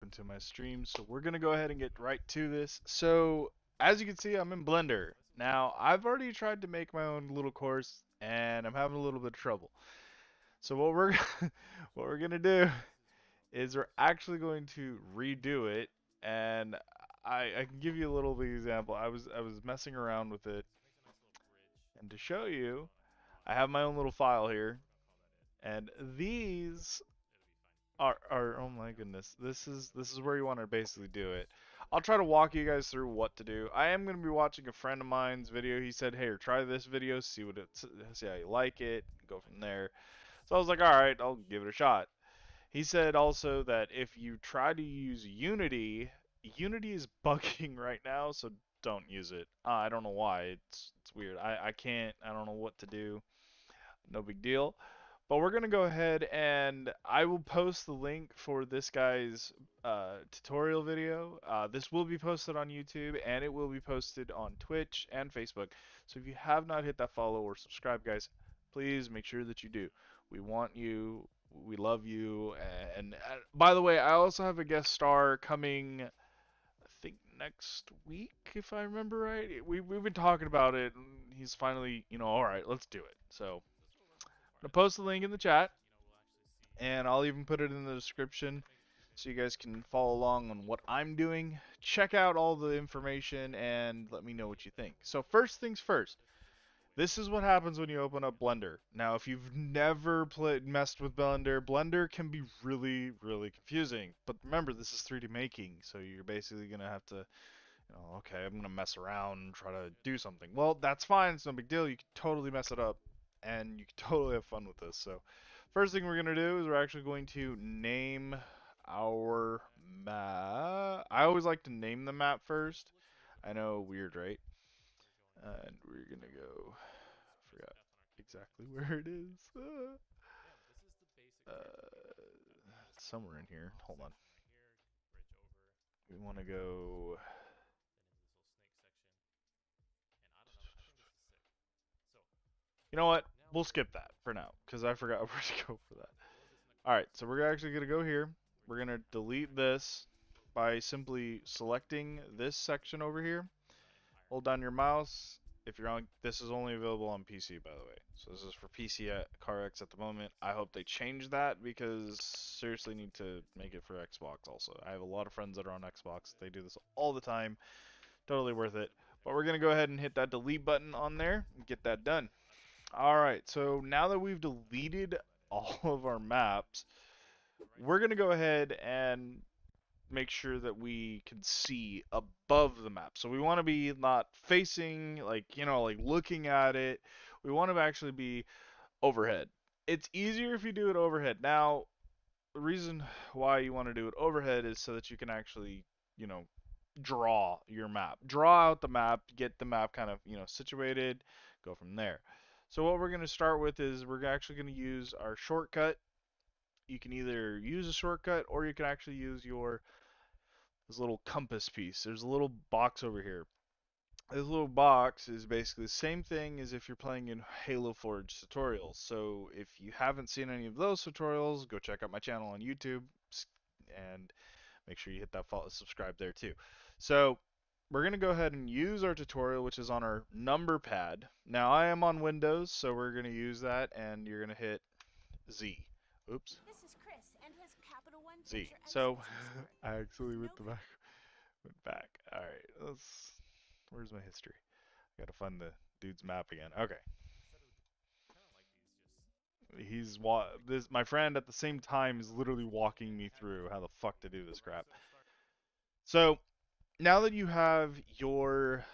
welcome to my stream. So we're gonna go ahead and get right to this. So as you can see, I'm in Blender. Now I've already tried to make my own little course, and I'm having a little bit of trouble. So what we're what we're gonna do is we're actually going to redo it, and I can give you a little bit example. I was messing around with it, and to show you, I have my own little file here, and these are oh my goodness, this is where you want to basically do it. I'll try to walk you guys through what to do. I am going to be watching a friend of mine's video. He said, hey, try this video, see how you like it, go from there. So I was like, all right, I'll give it a shot. He said also that if you try to use Unity is bugging right now, so don't use it. I don't know why. It's weird. I can't. I don't know what to do. No big deal. But we're going to go ahead and I will post the link for this guy's tutorial video. This will be posted on YouTube and it will be posted on Twitch and Facebook. So if you have not hit that follow or subscribe, guys, please make sure that you do. We want you. We love you. And by the way, I also have a guest star coming, I think next week, if I remember right. We've been talking about it, and he's finally, all right, let's do it. So I'm gonna post the link in the chat, and I'll even put it in the description so you guys can follow along on what I'm doing. Check out all the information and let me know what you think. So first things first, this is what happens when you open up Blender. Now, if you've never messed with Blender, Blender can be really, really confusing. But remember, this is 3D making, so you're basically gonna have to, okay, I'm gonna mess around and try to do something. Well, that's fine. It's no big deal. You can totally mess it up, and you can totally have fun with this. So, first thing we're gonna do is we're actually going to name our map. I always like to name the map first. I know, weird, right? And we're gonna go. I forgot exactly where it is. It's somewhere in here. Hold on. We want to go. You know what? We'll skip that for now because I forgot where to go for that. Alright, so we're actually going to go here. We're going to delete this by simply selecting this section over here. Hold down your mouse. If you're on, this is only available on PC, by the way. So this is for PC at CarX at the moment. I hope they change that because seriously need to make it for Xbox also. I have a lot of friends that are on Xbox. They do this all the time. Totally worth it. But we're going to go ahead and hit that delete button on there and get that done. Alright, so now that we've deleted all of our maps, we're going to go ahead and make sure that we can see above the map. So we want to be not facing, like, like looking at it. We want to actually be overhead. It's easier if you do it overhead. Now, the reason why you want to do it overhead is so that you can actually, you know, draw your map. Draw out the map, get the map kind of, situated, go from there. So what we're going to start with is we're actually going to use our shortcut. You can either use a shortcut or you can actually use this little compass piece. There's a little box over here. This little box is basically the same thing as if you're playing in Halo Forge tutorials. So if you haven't seen any of those tutorials, go check out my channel on YouTube and make sure you hit that follow, subscribe there too. So we're going to go ahead and use our tutorial, which is on our number pad. Now I am on Windows, so we're going to use that, and you're going to hit Z. Oops. This is Chris and his Capital One Z. picture and So signature I actually card. went back. All right. Where's my history? I gotta find the dude's map again. Okay. This my friend at the same time is literally walking me through how the fuck to do this crap. So now that you have your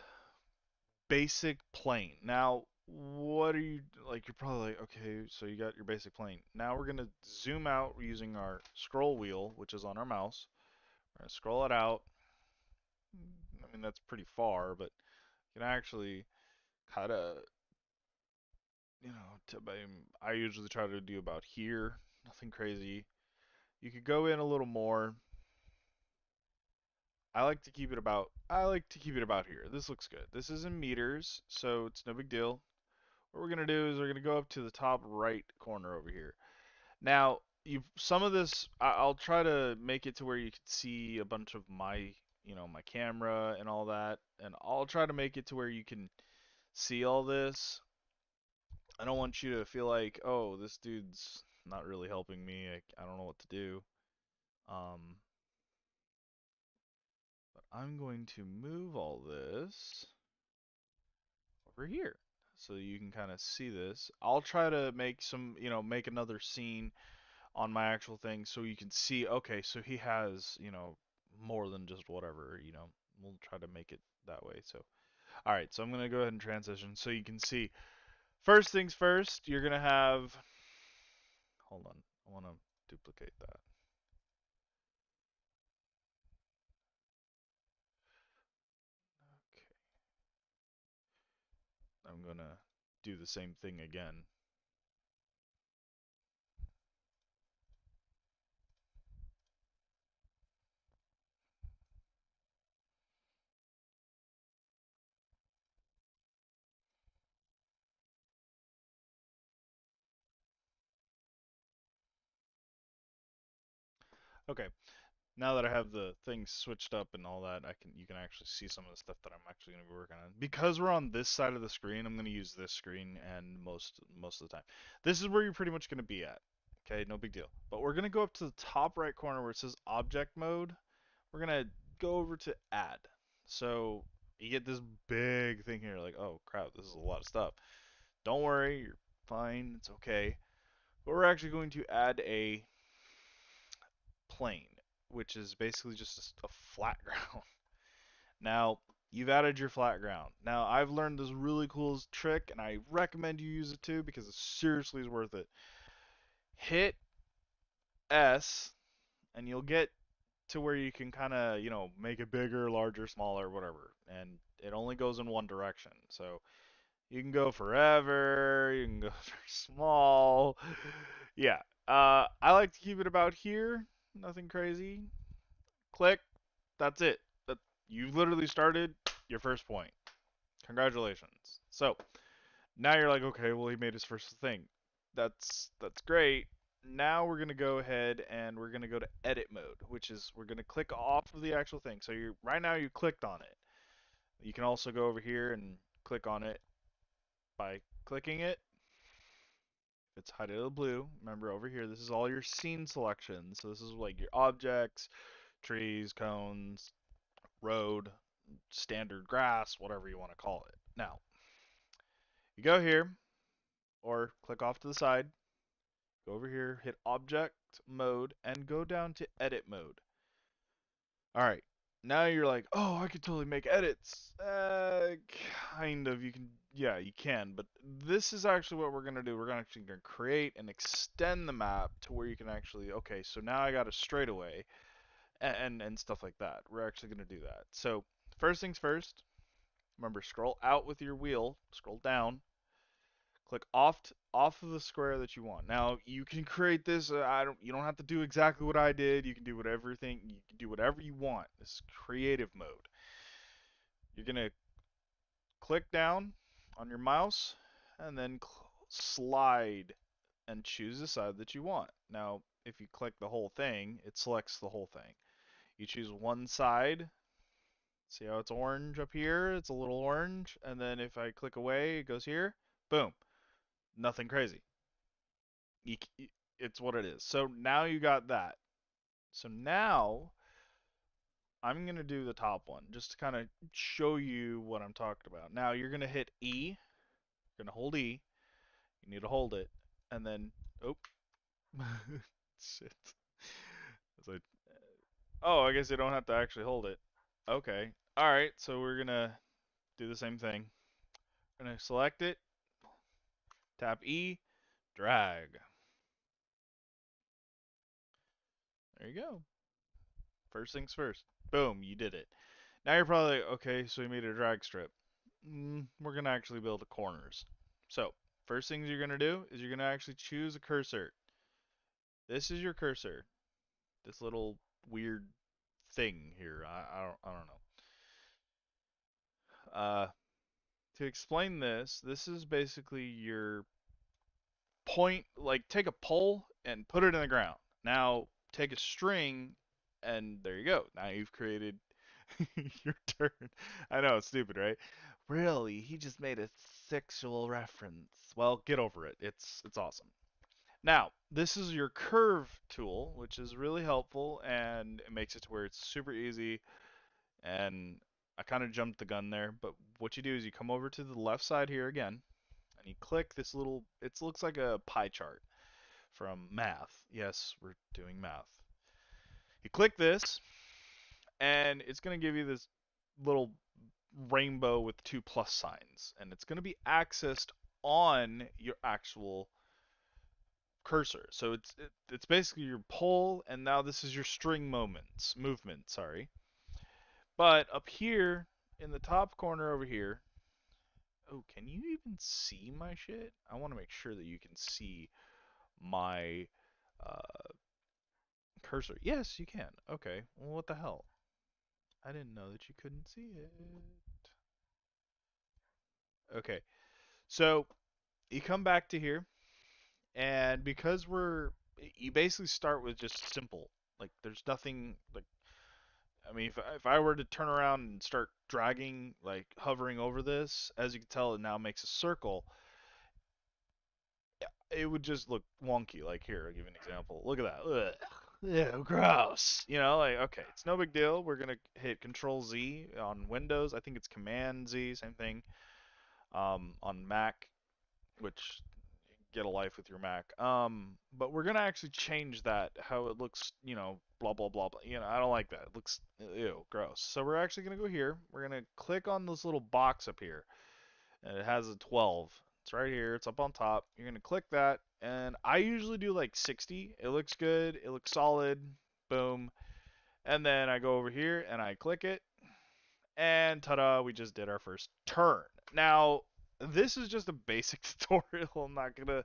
basic plane, now what are you like? You're probably like, okay, so you got your basic plane. Now we're gonna zoom out using our scroll wheel, which is on our mouse. We're gonna scroll it out. I mean that's pretty far, but you can actually kind of, I usually try to do about here. Nothing crazy. You could go in a little more. I like to keep it about here. This looks good. This is in meters, so it's no big deal. What we're gonna do is we're gonna go up to the top right corner over here. Now, you some of this I'll try to make it to where you can see a bunch of my, my camera and all that, and I'll try to make it to where you can see all this. I don't want you to feel like, oh, this dude's not really helping me. I don't know what to do. Um, but I'm going to move all this over here so you can kind of see this. I'll try to make make another scene on my actual thing so you can see, okay, so he has, more than just whatever. We'll try to make it that way. So, all right, so I'm going to go ahead and transition so you can see. First things first, you're going to have, hold on, I want to duplicate that. Okay, I'm going to do the same thing again. Okay, now that I have the things switched up and all that, you can actually see some of the stuff that I'm actually going to be working on. Because we're on this side of the screen, I'm going to use this screen and most of the time. This is where you're pretty much going to be at. Okay, no big deal. But we're going to go up to the top right corner where it says object mode. We're going to go over to add. So you get this big thing here like, "Oh crap, this is a lot of stuff." Don't worry, you're fine. It's okay. But we're actually going to add a plane, which is basically just a flat ground. Now, you've added your flat ground. Now, I've learned this really cool trick, and I recommend you use it too because it seriously is worth it. Hit S, and you'll get to where you can kind of, make it bigger, larger, smaller, whatever. And it only goes in one direction. So you can go forever, you can go very small. Yeah. I like to keep it about here. Nothing crazy. Click. That's it. That you've literally started your first point. Congratulations. So now you're like, okay, well he made his first thing. That's great. Now we're gonna go ahead and we're gonna go to edit mode, which is we're gonna click off of the actual thing. So you right now you clicked on it. You can also go over here and click on it by clicking it. It's highlighted blue. Remember over here, this is all your scene selections. So this is like your objects, trees, cones, road, standard grass, whatever you want to call it. Now, you go here, or click off to the side, go over here, hit object mode, and go down to edit mode. Alright, now you're like, oh, I could totally make edits. Kind of, you can, yeah, you can, but this is actually what we're going to do. We're actually going to create and extend the map to where you can actually, okay, so now I got a straightaway and stuff like that. We're actually going to do that. So, first things first, remember, scroll out with your wheel, scroll down, click off of the square that you want. Now you can create this. You don't have to do exactly what I did. You can do whatever you want. This is creative mode. You're gonna click down on your mouse and then slide and choose the side that you want. Now, if you click the whole thing, it selects the whole thing. You choose one side. See how it's orange up here? It's a little orange. And then if I click away, it goes here. Boom. Nothing crazy. You, it's what it is. So now you got that. So now I'm going to do the top one just to kind of show you what I'm talking about. Now you're going to hit E. You're going to hold E. You need to hold it. And then, oh, shit. It's like, oh, I guess you don't have to actually hold it. Okay. All right. So we're going to do the same thing. We're going to select it, tap E, drag. There you go. First things first. Boom, you did it. Now you're probably like, okay, so we made a drag strip. We're going to actually build the corners. So, first things you're going to do is you're going to actually choose a cursor. This is your cursor. This little weird thing here. I don't know. To explain this, this is basically your point, like take a pole and put it in the ground. Now take a string, and there you go. Now you've created your turn. I know it's stupid, right? Really, he just made a sexual reference. Well, get over it. It's awesome. Now, this is your curve tool, which is really helpful and it makes it to where it's super easy. And I kind of jumped the gun there, but what you do is you come over to the left side here again, and you click this little. It looks like a pie chart from math. Yes, we're doing math. You click this, and it's going to give you this little rainbow with two plus signs, and it's going to be accessed on your actual cursor. So it's basically your pole, and now this is your string movement. Sorry, but up here in the top corner over here. Oh, can you even see my shit? I want to make sure that you can see my uh, cursor. Yes, you can. Okay. Well, what the hell? I didn't know that you couldn't see it. Okay. So you come back to here, and because you basically start with just simple. Like, there's nothing like. I mean, if I were to turn around and start dragging, like hovering over this, as you can tell, it now makes a circle. It would just look wonky. Like here, I'll give you an example. Look at that. Ugh. Ew, gross. You know, like okay, it's no big deal. We're gonna hit Control Z on Windows. I think it's Command Z, same thing. On Mac, which get a life with your Mac. But we're gonna actually change that how it looks. You know, blah blah blah blah. You know, I don't like that. It looks ew, gross. So we're actually gonna go here. We're gonna click on this little box up here, and it has a 12. It's right here. It's up on top. You're gonna click that, and I usually do like 60. It looks good. It looks solid. Boom. And then I go over here and I click it, and ta-da! We just did our first turn. Now, this is just a basic tutorial. I'm not gonna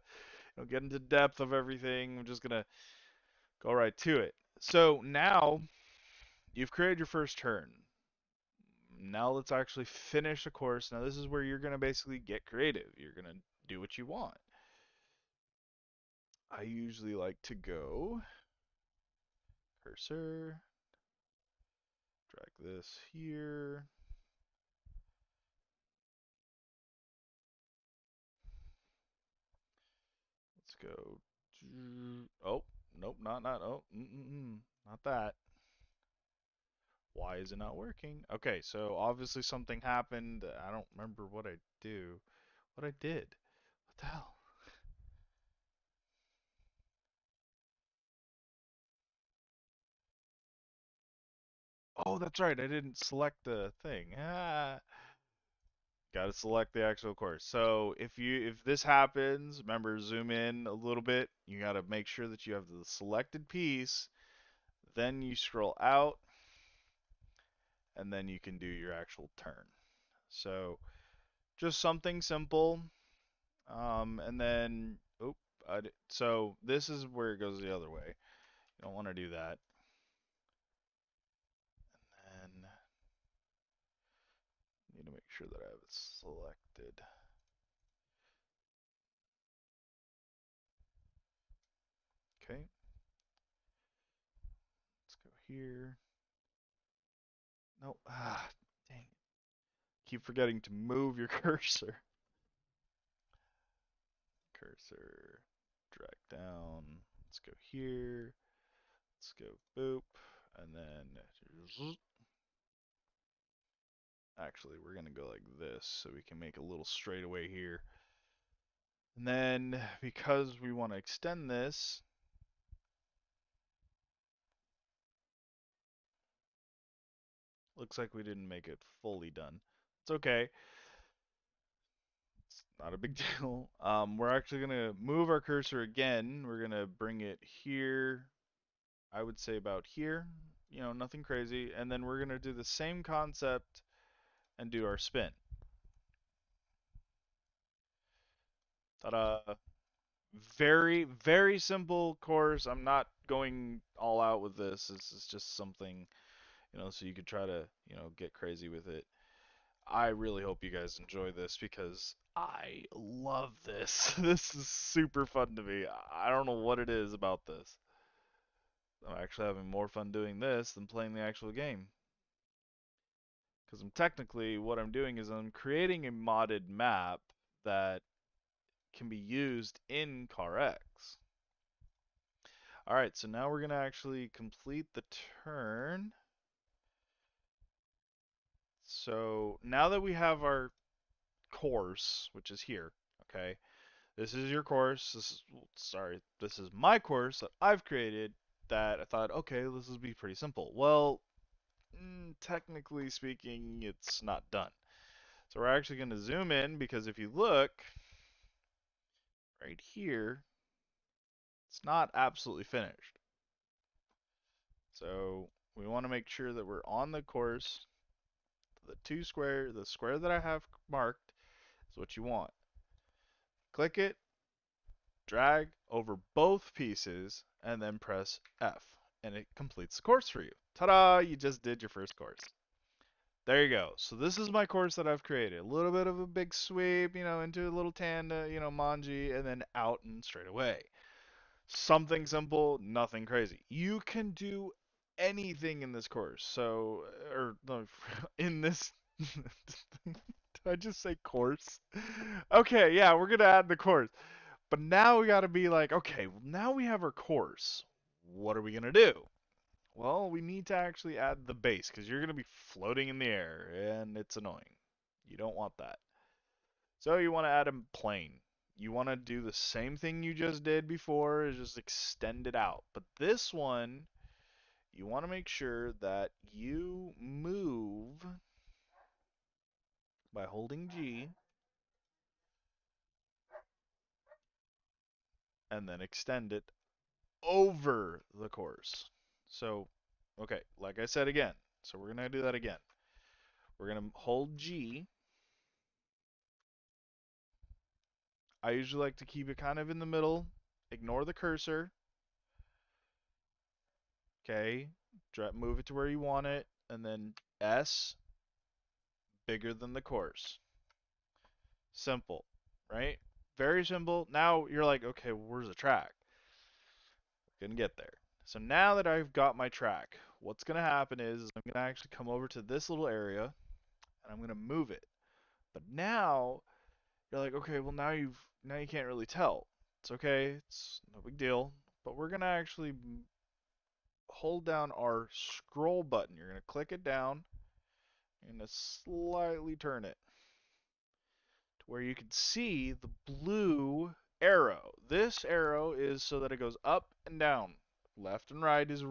get into depth of everything. I'm just gonna go right to it. So now you've created your first turn. Now let's actually finish the course. Now this is where you're gonna basically get creative. You're gonna do what you want. I usually like to go cursor, drag this here. Let's go. Oh, nope, not. Oh, not that. Why is it not working? Okay, so obviously something happened. I don't remember what I do. What I did. What the hell? Oh, that's right. I didn't select the thing. Got to select the actual course. So if this happens, remember zoom in a little bit. You got to make sure that you have the selected piece. Then you scroll out, and then you can do your actual turn. So just something simple. And then so this is where it goes the other way. You don't want to do that. And need to make sure that I have it selected. Okay, let's go here. No, dang. Keep forgetting to move your cursor. Cursor, drag down. Let's go here. Let's go boop, and then actually we're gonna go like this so we can make a little straightaway here. And then because we want to extend this, looks like we didn't make it fully done. It's okay. It's not a big deal. We're actually gonna move our cursor again. We're gonna bring it here. I would say about here. You know, nothing crazy. And then we're gonna do the same concept and do our spin. Ta-da! Very, very simple course. I'm not going all out with this. This is just something, so you could try to, get crazy with it. I really hope you guys enjoy this because I love this. This is super fun to me. I don't know what it is about this. I'm actually having more fun doing this than playing the actual game. Because I'm technically, what I'm doing is I'm creating a modded map that can be used in CarX. Alright, so now we're going to actually complete the turn. So now that we have our course, which is here, okay, this is your course. This is my course that I've created that I thought, okay, this will be pretty simple. Well, technically speaking, it's not done. So we're actually going to zoom in because if you look right here, it's not absolutely finished. So we want to make sure that we're on the course. The square that I have marked is what you want. Click it, drag over both pieces, and then press F, and it completes the course for you. Ta-da! You just did your first course. There you go. So this is my course that I've created. A little bit of a big sweep, into a little tanda, manji, and then out and straight away. Something simple, nothing crazy. You can do anything in this course. So, or no, in this. Did I just say course? Okay, yeah, we're gonna add the course. But now we gotta be like, okay, well, now we have our course. What are we gonna do? Well, we need to actually add the base because you're gonna be floating in the air and it's annoying. You don't want that. So you want to add a plane. You want to do the same thing you just did before, is just extend it out. But this one, you want to make sure that you move by holding G and then extend it over the course. So, okay, like I said again. So we're going to do that again. We're going to hold G. I usually like to keep it kind of in the middle. Ignore the cursor. Okay. Move it to where you want it. And then S, bigger than the course. Simple, right? Very simple. Now you're like, okay, well, where's the track? Gonna get there. So now that I've got my track, what's gonna happen is I'm gonna actually come over to this little area and I'm gonna move it. But now you're like, okay, well now you can't really tell. It's okay, it's no big deal. But we're gonna actually hold down our scroll button. You're gonna click it down. You're gonna slightly turn it to where you can see the blue arrow. This arrow is so that it goes up and down. Left and right is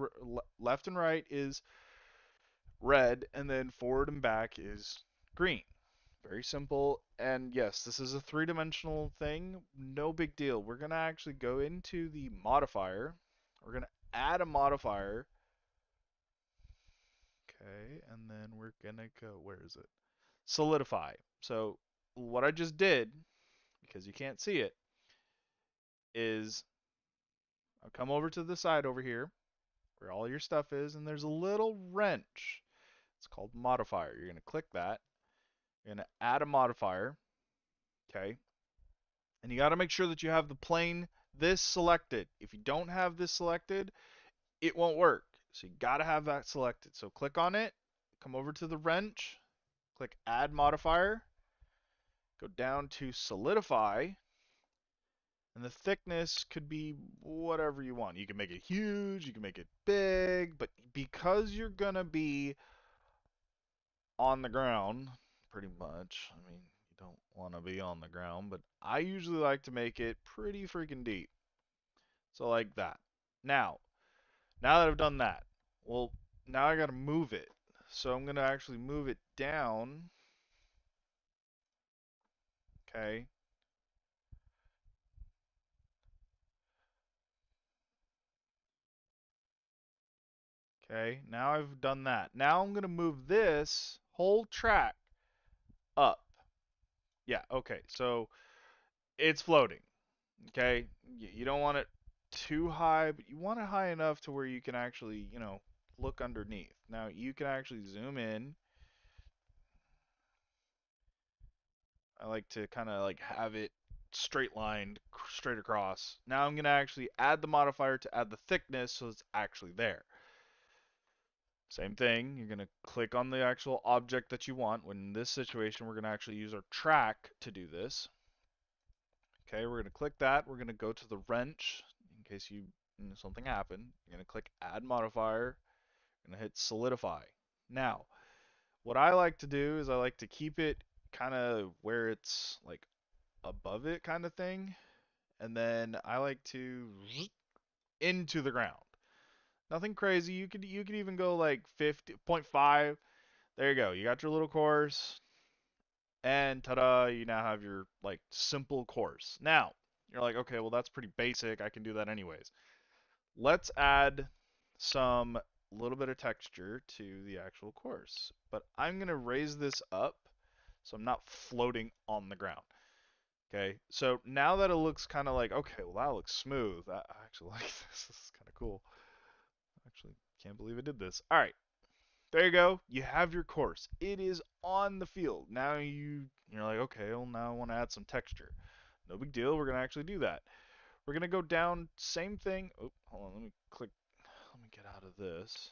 red, and then forward and back is green. Very simple. And yes, this is a three-dimensional thing. No big deal. We're going to actually go into the modifier. We're going to add a modifier. Okay, and then we're going to go, where is it? Solidify. So what I just did, because you can't see it, is I'll come over to the side over here where all your stuff is, and there's a little wrench. It's called modifier. You're going to click that. You're going to add a modifier. Okay. And you got to make sure that you have the plane this selected. If you don't have this selected, it won't work. So you got to have that selected. So click on it, come over to the wrench, click add modifier, go down to solidify, and the thickness could be whatever you want. You can make it huge, you can make it big, but because you're going to be on the ground, pretty much, I mean, you don't want to be on the ground, but I usually like to make it pretty freaking deep. So like that. Now, now that I've done that, well, now I got to move it. So I'm going to actually move it down. Okay. Okay. Now I've done that. Now I'm going to move this whole track up. Yeah. Okay. So it's floating. Okay. You don't want it too high, but you want it high enough to where you can actually, look underneath. Now you can actually zoom in. I like to kind of like have it straight lined straight across. Now I'm going to actually add the modifier to add the thickness so it's actually there. Same thing, you're going to click on the actual object that you want. In this situation, we're going to actually use our track to do this. Okay, we're going to click that. We're going to go to the wrench in case something happened. You're going to click add modifier. You're going to hit solidify. Now, what I like to do is I like to keep it kind of where it's like above it kind of thing. And then I like to into the ground. Nothing crazy. You could even go like 50.5. There you go. You got your little course, and ta-da! You now have your like simple course. Now you're like, okay, well that's pretty basic. I can do that anyways. Let's add some little bit of texture to the actual course, but I'm gonna raise this up so I'm not floating on the ground. Okay, so now that it looks kind of like, okay, well that looks smooth. I actually like this. This is kind of cool. Actually, can't believe I did this. All right, there you go. You have your course. It is on the field. Now you're like, okay, well now I want to add some texture. No big deal. We're gonna actually do that. We're gonna go down. Same thing. Oh, hold on. Let me click. Let me get out of this.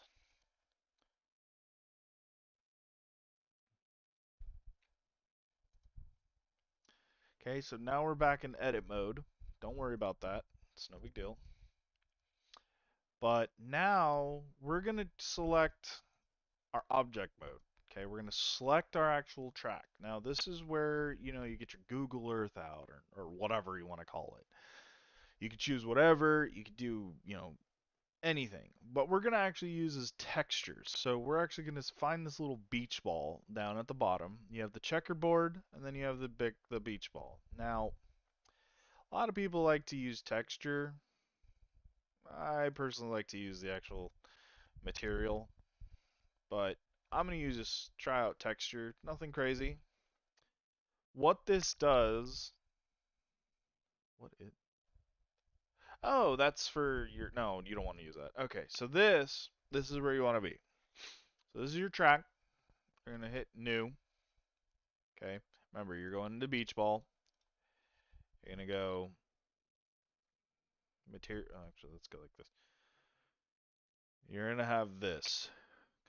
Okay, so now we're back in edit mode. Don't worry about that. It's no big deal. But now we're gonna select our object mode. Okay, we're going to select our actual track. Now, this is where, you get your Google Earth out or whatever you want to call it. You could choose whatever, you could do, anything. But we're going to actually use as textures. So we're actually going to find this little beach ball down at the bottom. You have the checkerboard, and then you have the beach ball. Now, a lot of people like to use texture. I personally like to use the actual material, but I'm going to use this tryout texture. Nothing crazy. What this does, what it, oh, that's for your, no, you don't want to use that. Okay, so this is where you want to be. So this is your track. You're going to hit new. Okay, remember, you're going into beach ball. You're going to go material, actually, let's go like this. You're going to have this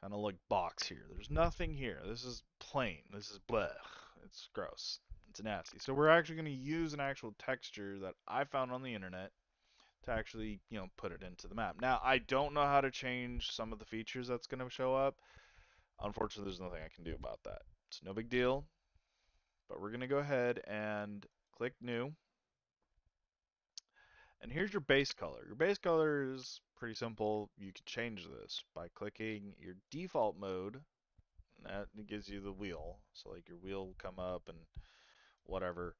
kind of like box here. There's nothing here. This is plain. This is blech. It's gross. It's nasty. So we're actually going to use an actual texture that I found on the internet to actually, put it into the map. Now, I don't know how to change some of the features that's going to show up. Unfortunately, there's nothing I can do about that. It's no big deal, but we're going to go ahead and click new. And here's your base color. Your base color is pretty simple. You can change this by clicking your default mode. And that gives you the wheel. So like your wheel will come up and whatever.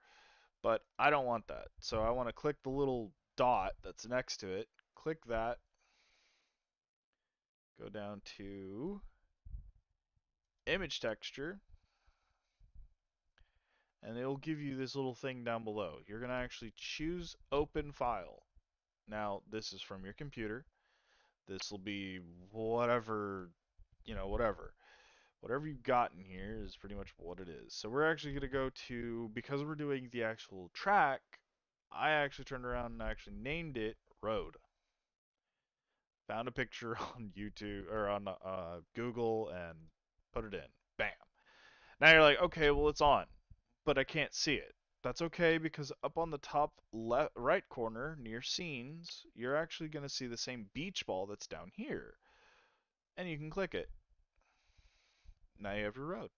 But I don't want that. So I want to click the little dot that's next to it. Click that. Go down to image texture, and it'll give you this little thing down below. You're going to actually choose open file. Now, this is from your computer. This will be whatever, whatever. Whatever you've got in here is pretty much what it is. So we're actually going to go to, because we're doing the actual track, I actually turned around and actually named it Road. Found a picture on YouTube or on Google and put it in. Bam. Now you're like, okay, well it's on, but I can't see it. That's okay because up on the top left, right corner near scenes, you're actually going to see the same beach ball that's down here. And you can click it. Now you have your road.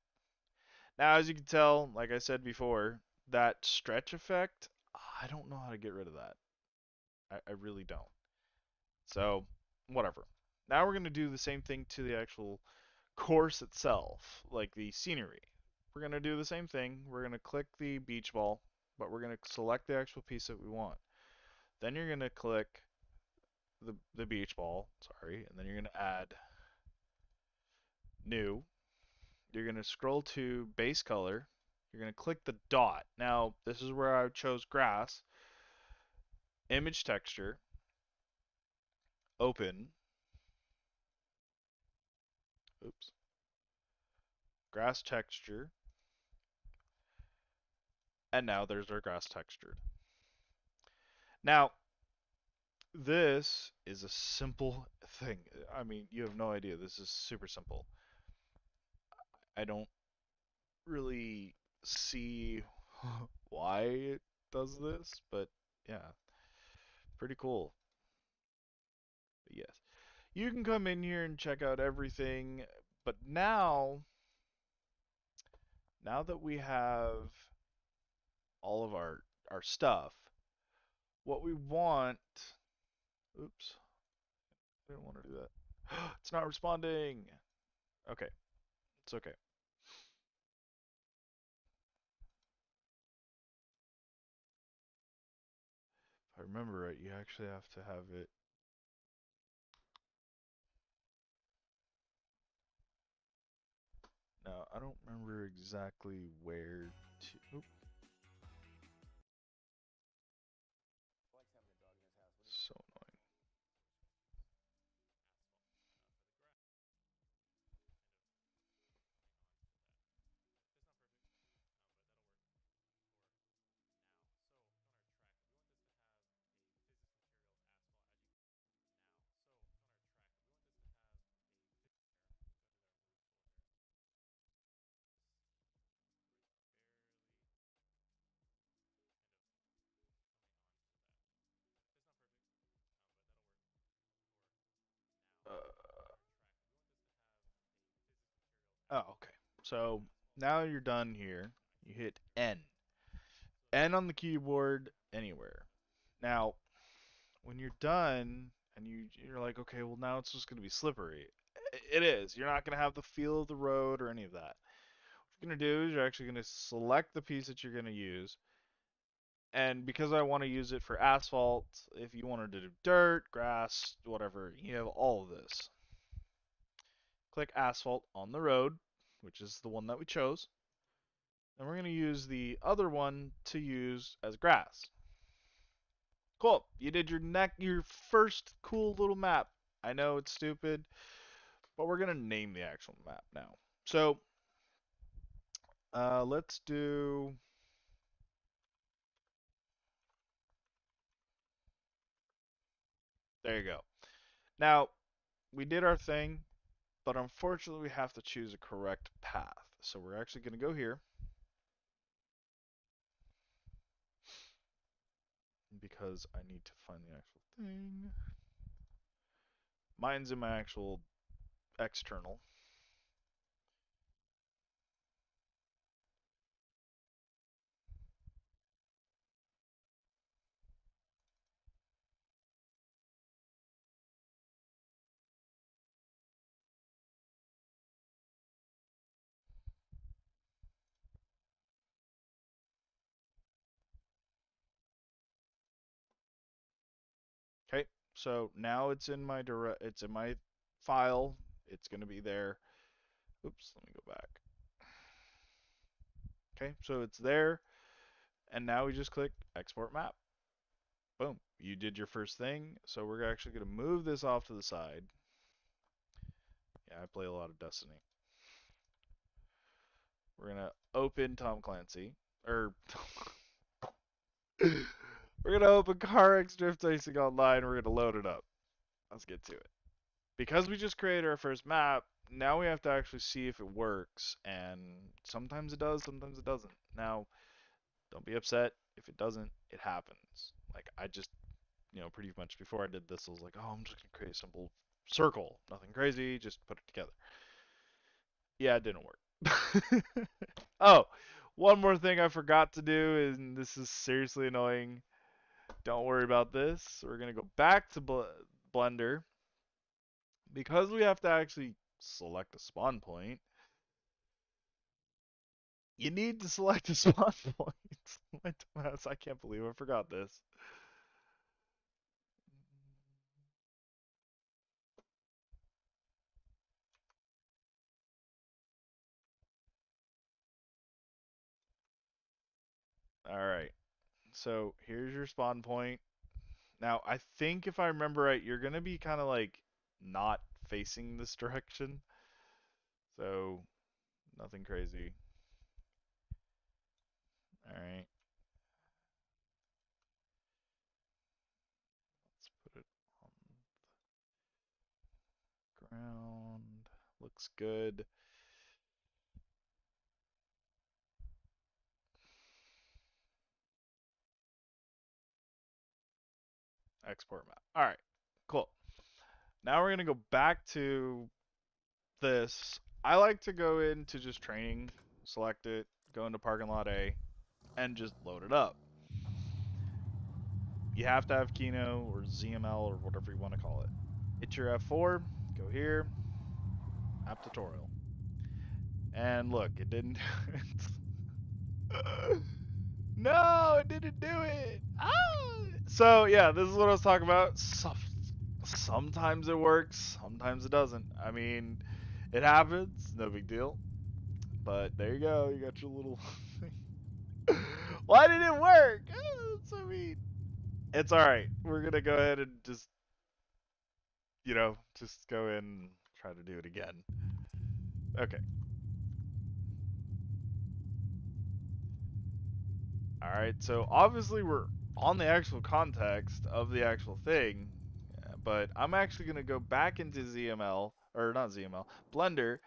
Now, as you can tell, like I said before, that stretch effect, I don't know how to get rid of that. I really don't. So, whatever. Now we're going to do the same thing to the actual course itself, like the scenery. We're going to do the same thing. We're going to click the beach ball, but we're going to select the actual piece that we want. Then you're going to click the beach ball, sorry, and then you're going to add new. You're going to scroll to base color. You're going to click the dot. Now, this is where I chose grass. Image texture, open. Oops. Grass texture, And now there's our grass textured. Now, this is a simple thing. I mean, you have no idea. This is super simple. I don't really see why it does this, but yeah, pretty cool. But yes, you can come in here and check out everything. But now that we have all of our stuff, what we want. Oops, I didn't want to do that. It's not responding. Okay, it's okay. If I remember right, you actually have to have it. Now, I don't remember exactly where to. Oop, so annoying. Oh, okay. So now you're done here. You hit N. N on the keyboard anywhere. Now, when you're done and you're like, okay, well now it's just gonna be slippery. It is. You're not gonna have the feel of the road or any of that. What you're gonna do is you're actually gonna select the piece that you're gonna use. And because I want to use it for asphalt, if you wanted to do dirt, grass, whatever, you have all of this. Click asphalt on the road, which is the one that we chose. And we're going to use the other one to use as grass. Cool. You did your first cool little map. I know it's stupid, but we're going to name the actual map now. So, let's do. There you go. Now, we did our thing, but unfortunately, we have to choose a correct path. So, we're actually going to go here because I need to find the actual thing. Mine's in my actual external. Okay, so now it's in my file. It's gonna be there. Oops, let me go back. Okay, so it's there, and now we just click export map. Boom, you did your first thing. So we're actually gonna move this off to the side. Yeah, I play a lot of Destiny. We're gonna open Tom Clancy, or we're gonna open Car X Drift Racing Online. We're gonna load it up. Let's get to it. Because we just created our first map, now we have to actually see if it works. And sometimes it does, sometimes it doesn't. Now, don't be upset if it doesn't. It happens. Like I just, pretty much before I did this, I was like, oh, I'm just gonna create a simple circle, nothing crazy, just put it together. Yeah, it didn't work. Oh, one more thing I forgot to do, and this is seriously annoying. Don't worry about this. We're gonna go back to Blender because we have to actually select a spawn point. You need to select a spawn point. My dumbass, I can't believe I forgot this. Alright, so here's your spawn point. Now, I think if I remember right, you're gonna be kind of like not facing this direction. So, nothing crazy. Alright. around. Looks good. Export map. All right, cool. Now we're gonna go back to this. I like to go into just training, select it, go into parking lot A, and just load it up. You have to have Kino or ZML or whatever you want to call it. Hit your F4, go here, app tutorial. And look, it didn't do it. No, it didn't do it. Ah! So yeah, this is what I was talking about. Sometimes it works, sometimes it doesn't. I mean, it happens, no big deal. But there you go, you got your little thing. Why did it work? That's so mean. It's alright. We're gonna go ahead and just, just go in and try to do it again. Okay. Alright, so obviously we're on the actual context of the actual thing, but I'm actually going to go back into ZML, or not ZML, Blender,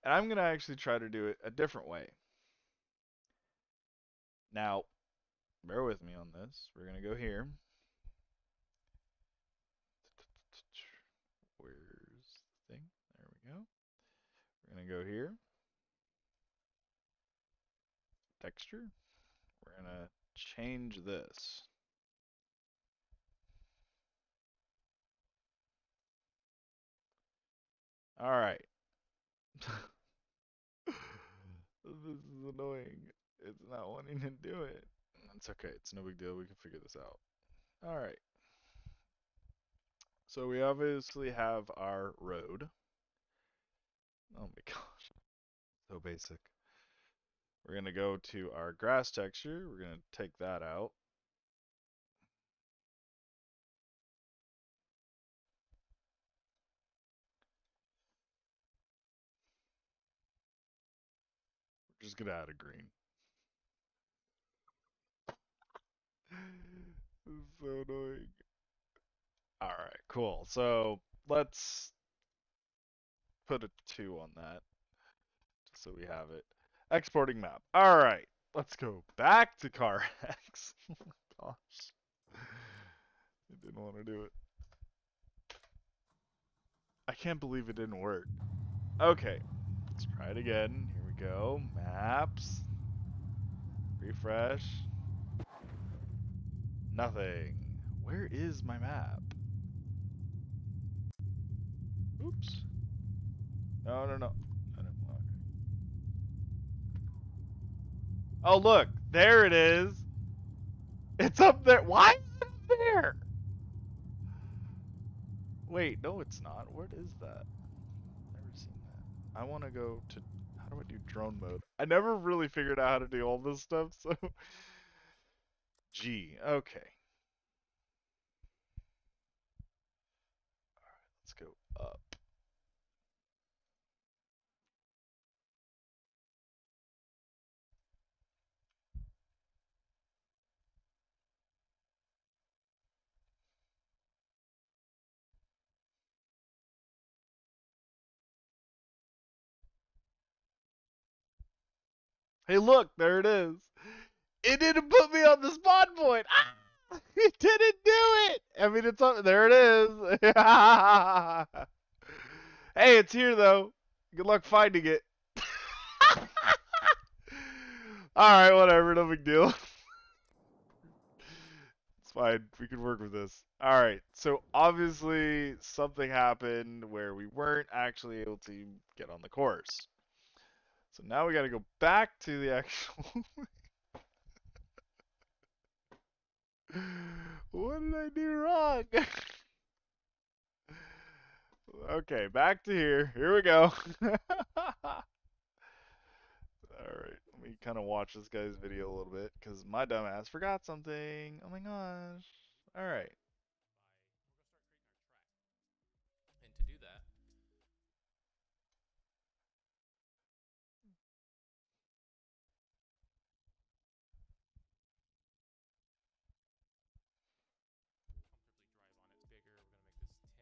and I'm going to actually try to do it a different way. Now, bear with me on this. We're going to go here. Where's the thing? There we go. We're going to go here. Texture. We're going to change this. Alright. This is annoying. It's not wanting to do it. That's okay. It's no big deal. We can figure this out. Alright. So we obviously have our road. Oh my gosh. So basic. We're going to go to our grass texture. We're going to take that out. We're just going to add a green. This is so annoying. Alright, cool. So let's put a 2 on that. Just so we have it. Exporting map. Alright. Let's go back to CarX. Oh my gosh. I didn't want to do it. I can't believe it didn't work. Okay. Let's try it again. Here we go. Maps. Refresh. Nothing. Where is my map? Oops. No, no, no. Okay. Oh, look. There it is. It's up there. Why is it up there? Wait, no, it's not. What is that? Never seen that. I want to go to. How do I do drone mode? I never really figured out how to do all this stuff, so. G. Okay. Let's go up. Hey, look, there it is. It didn't put me on the spawn point. Ah! It didn't do it. I mean, it's up there. It is. Hey, it's here though. Good luck finding it. All right, whatever. No big deal. It's fine. We can work with this. All right. So obviously something happened where we weren't actually able to get on the course. So now we got to go back to the actual. What did I do wrong? Okay, back to here. Here we go. Alright, let me kind of watch this guy's video a little bit, because my dumbass forgot something. Oh my gosh. Alright. And to do that, comfortably drive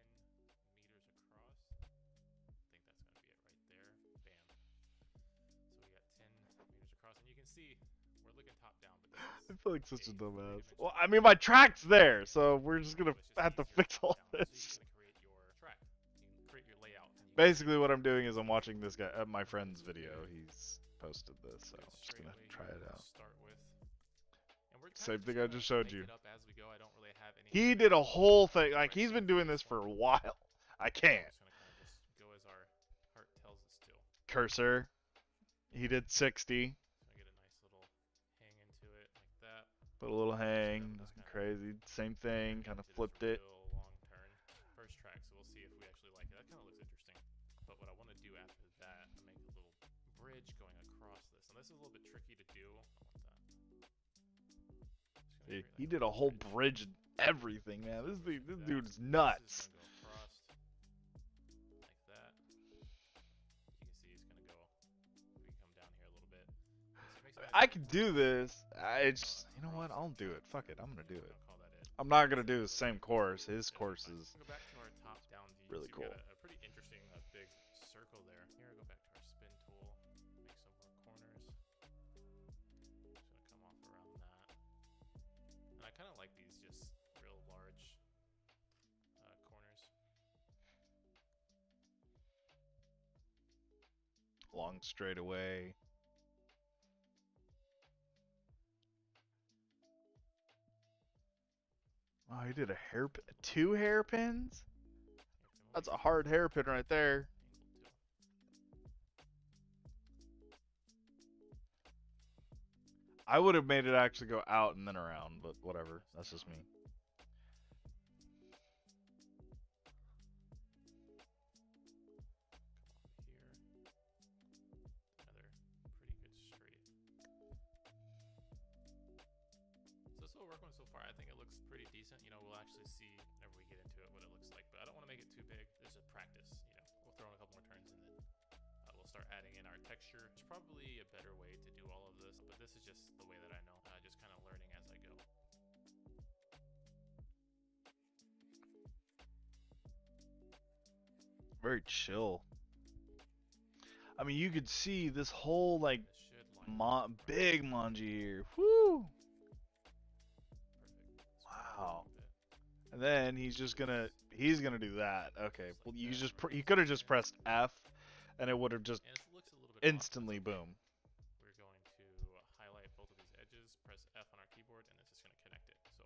on it bigger. We're going to make this 10 meters across. see, we're looking top down, but I this feel like is such a a dumbass. three-dimensional Well, I mean, my track's there, so we're just gonna so it's have to easier fix top all down. So this. you're gonna create your track. You can create your layout, and you Basically, what I'm doing is I'm watching this guy, my friend's video. He's posted this, so good I'm just gonna straightaway try here it to out. start with. And we're kind Same of just thing I gonna just showed make you. it up as we go. I don't really have any. He did a whole thing. Like, he's direction been for doing this for one. a while. I We're can't. just gonna kind of just go as our heart tells us to. Cursor. He did 60. So I get a nice little hang into it like that. Put a little hang. Just Nothing kinda crazy. Same thing. Kind of into this flipped it. real long turn. First track, so we'll see if we actually like it. That kind of looks interesting. But what I want to do after that, I make a little bridge going across this. And this is a little bit tricky to do. I want that. See, he did a whole bridge and everything, man. This dude's nuts. This is gonna go across like that. You can see it's gonna go. We can come down here a little bit. I could do this. It's, you know what? I'll do it. Fuck it. I'm gonna do it. I'm not gonna do the same course. His course is Go back to our top-down view. really So we cool. got a pretty interesting big circle there. Here, go back to our spin tool. Make some more corners. Just gonna come off around that. And I kind of like these just real large corners. long straightaway. Oh, he did a hairpin, 2 hairpins? That's a hard hairpin right there. I would have made it actually go out and then around, but whatever. That's just me. Working so far, I think it looks pretty decent. You know, we'll actually see whenever we get into it what it looks like, but I don't want to make it too big. This is practice. You know, we'll throw in a couple more turns and then we'll start adding in our texture. There's probably a better way to do all of this, but this is just the way that I know. Just kind of learning as I go. Very chill. I mean, you could see this whole like big manji here. Woo! Wow. And then he's gonna do that. Okay. Well, you could have just pressed F, and it would have just instantly boom. We're going to highlight both of these edges, press F on our keyboard, and it's just gonna connect it. So,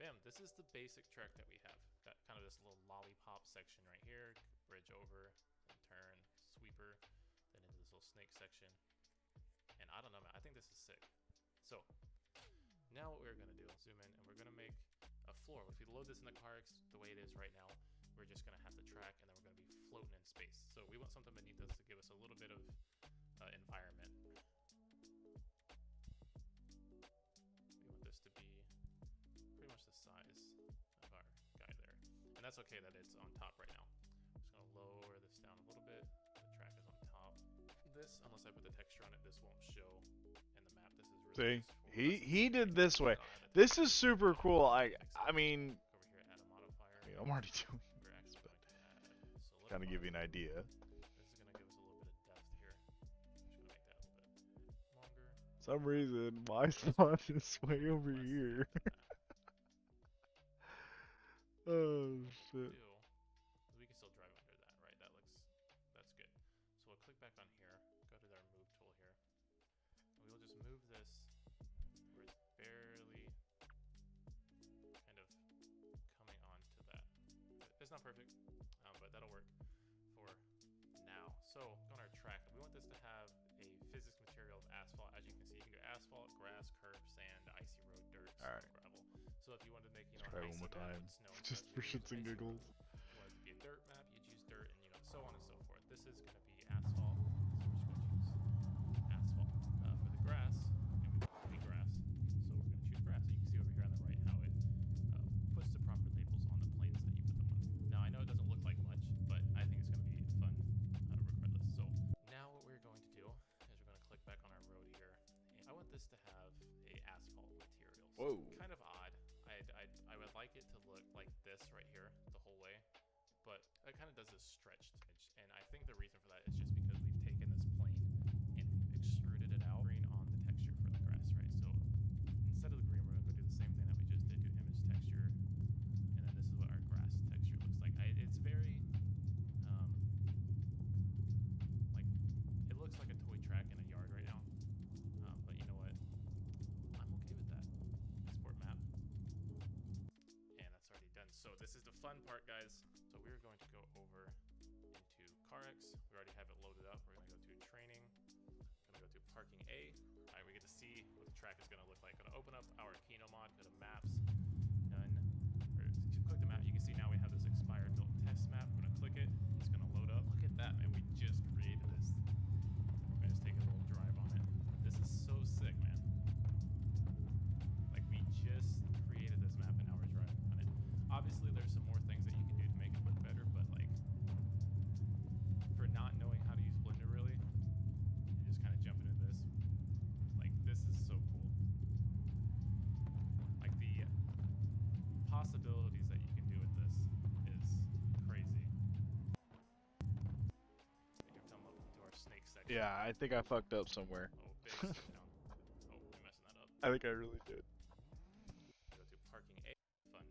bam! This is the basic track that we have. Got kind of this little lollipop section right here, bridge over, then turn, sweeper, then into this little snake section. And I don't know, man. I think this is sick. So. Now what we're going to do, zoom in, and we're going to make a floor. If we load this in the car the way it is right now, we're just going to have the track, and then we're going to be floating in space. So we want something beneath us to give us a little bit of environment. We want this to be pretty much the size of our guy there. And that's okay that it's on top right now. I'm just going to lower this down a little bit. The track is on top. This, unless I put the texture on it, this won't show in the map. This is really See? He did this way. This is super cool. I mean, I'm already doing this, but kind of give you an idea. This is gonna give us a little bit of depth here. I'm just gonna make that a little bit longer. For some reason, my spot is way over here. Oh shit. We can still drive under that, right? That's good. So we'll click back on here, go to our move tool here. We will just move this where it's barely kind of coming onto that. It's not perfect, but that'll work for now. So on our track, we want this to have a physics material of asphalt. As you can see, you can go asphalt, grass, curb, sand, icy road, dirt, snow, gravel. So if you wanted to make, you know, try one more time, just for shits and giggles. If you wanted to be a dirt map, you'd use dirt, and you know, so on and so forth. This is going to be asphalt. So we're just going to choose asphalt. For the grass, and we want it to be grass. So we're going to choose grass. So you can see over here on the right how it puts the proper labels on the planes that you put them on. Now I know it doesn't look like much, but I think it's going to be fun regardless. So now what we're going to do is we're going to click back on our road here. And I want this to have a asphalt material. So Whoa. kind of odd. I would like it to look like this right here the whole way, but it kind of does this stretched edge, and I think the reason for that is just because we've taken this plane and we've extruded it out on the texture So this is the fun part, guys. So we're going to go over into CarX. We already have it loaded up. We're going to go to training. We're going to go to parking A. All right, we get to see what the track is going to look like. Going to open up our Kino mod, go to maps, done. Or click the map. You can see now we have this expired built test map. I'm going to click it. It's going to load up. Look at that, man. We just created this. We're going to just take a little drive on it. This is so sick, man. Like, we just created this map and now we're driving on it. Obviously, there's some more things that you can do to make it look better, but like, for not knowing how to use Blender really, you just kind of jump into this. Like, this is so cool. Like, the possibilities that you can do with this is crazy. I think I've come up into our snake section. Yeah, I think I fucked up somewhere. Oh, big sit down. Oh, we're messing that up. I think I really did. Go to parking A. Fun,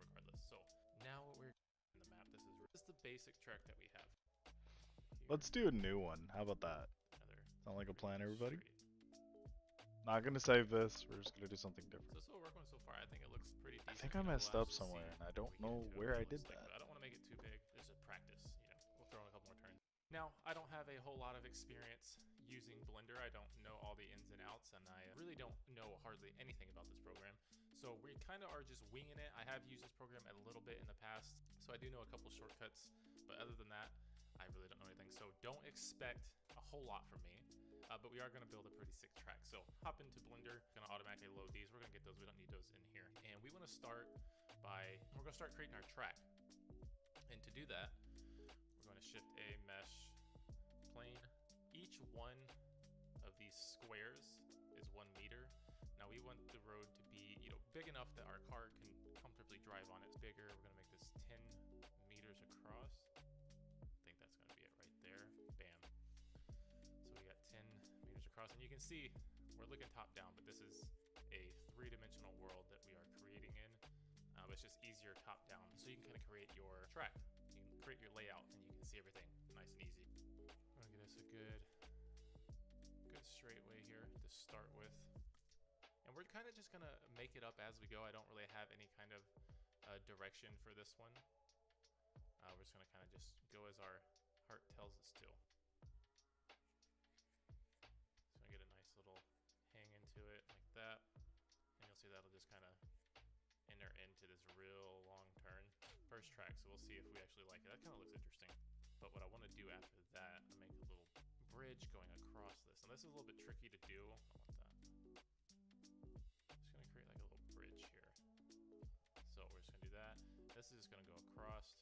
regardless. So now what we're in the map. This is the basic track that we have. Here, Let's do a new one. How about that? another Sound like a pretty plan, everybody? straight. Not gonna save this. We're just gonna do something So different. this is what we're working with so far. I think it looks pretty decent. I think I You know, messed we'll up actually somewhere, see and I when don't we get know into it where what I it did looks like, that. but I don't want to make it too big. There's a practice, you know. We'll throw in a couple more turns. Now, I don't have a whole lot of experience using Blender. I don't know all the ins and outs, and I really don't know hardly anything about this program. So we kind of are just winging it. I have used this program a little bit in the past, so I do know a couple shortcuts, but other than that, I really don't know anything. So don't expect a whole lot from me, but we are going to build a pretty sick track. So hop into Blender, going to automatically load these. We're going to get those. We don't need those in here. And we want to start we're going to start creating our track. And to do that, we're going to shift A, mesh, plane. Each one of these squares is 1 meter. Now we want the road to be, you know, big enough that our car can comfortably drive on it. It's bigger. We're going to make this 10 meters across. I think that's going to be it right there. Bam. So we got 10 meters across. And you can see we're looking top down, but this is a 3-dimensional world that we are creating in. It's just easier top down. So you can kind of create your track. You can create your layout and you can see everything nice and easy. I'm going to get us a good straight way here to start with. And we're kind of just going to make it up as we go. I don't really have any kind of direction for this one. We're just going to kind of just go as our heart tells us to. Just going to get a nice little hang into it like that. And you'll see that'll just kind of enter into this real long turn. First track, so we'll see if we actually like it. That kind of looks interesting. But what I want to do after that, I make a little bridge going across this. And this is a little bit tricky to do. I want that. Just going to create like a little bridge here. So we're just going to do that. This is just going to go across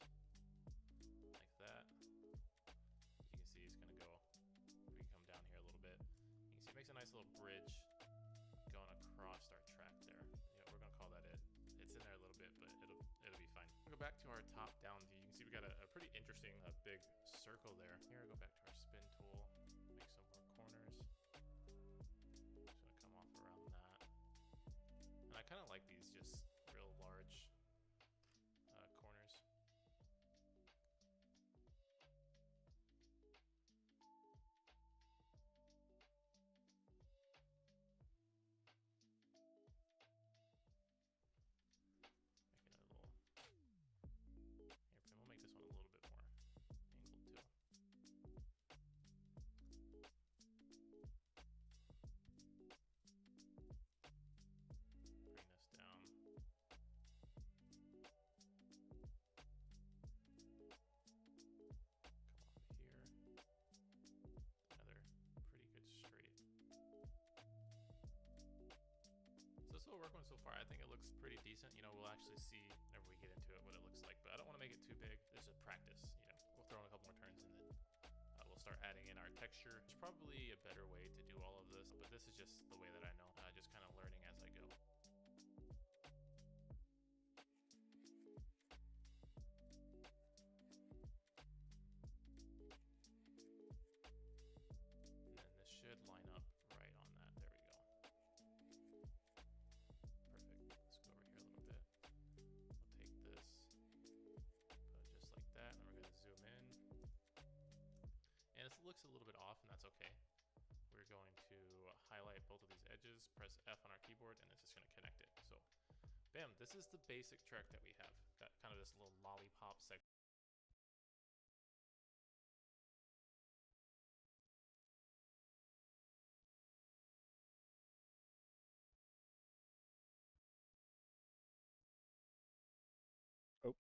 like that. As you can see, it's going to go, we can come down here a little bit. You can see it makes a nice little bridge going across our track there. Yeah, we're going to call that it. It's in there a little bit, but it'll be fine. We'll go back to our top-down view. You can see we got a pretty interesting big circle there. Here, go back to our spin tool, make some more corners. Just gonna come off around that. And I kind of like these just real large corners. Make it a little. Here, and we'll make this one a little bit more angled too. Bring this down. Come off here. Another pretty good straight. So this is what we're working with so far. I think it looks pretty decent. You know, we'll actually see whenever we get into it what it looks like. But I don't want to make it too big. This is practice. You know, we'll throw in a couple more turns and then we'll start adding in our texture. There's probably a better way to do all of this, but this is just the way that I know. Just kind of learning as I go. And then this should line up right on that. There we go. Perfect. Let's go over here a little bit. We'll take this, put it just like that, and then we're going to zoom in. And it looks a little bit off, and that's okay. We're going to highlight both of these edges, press F on our keyboard, and it's just going to connect it. So Bam, this is the basic track that we have. Got kind of this little lollipop section. Oh,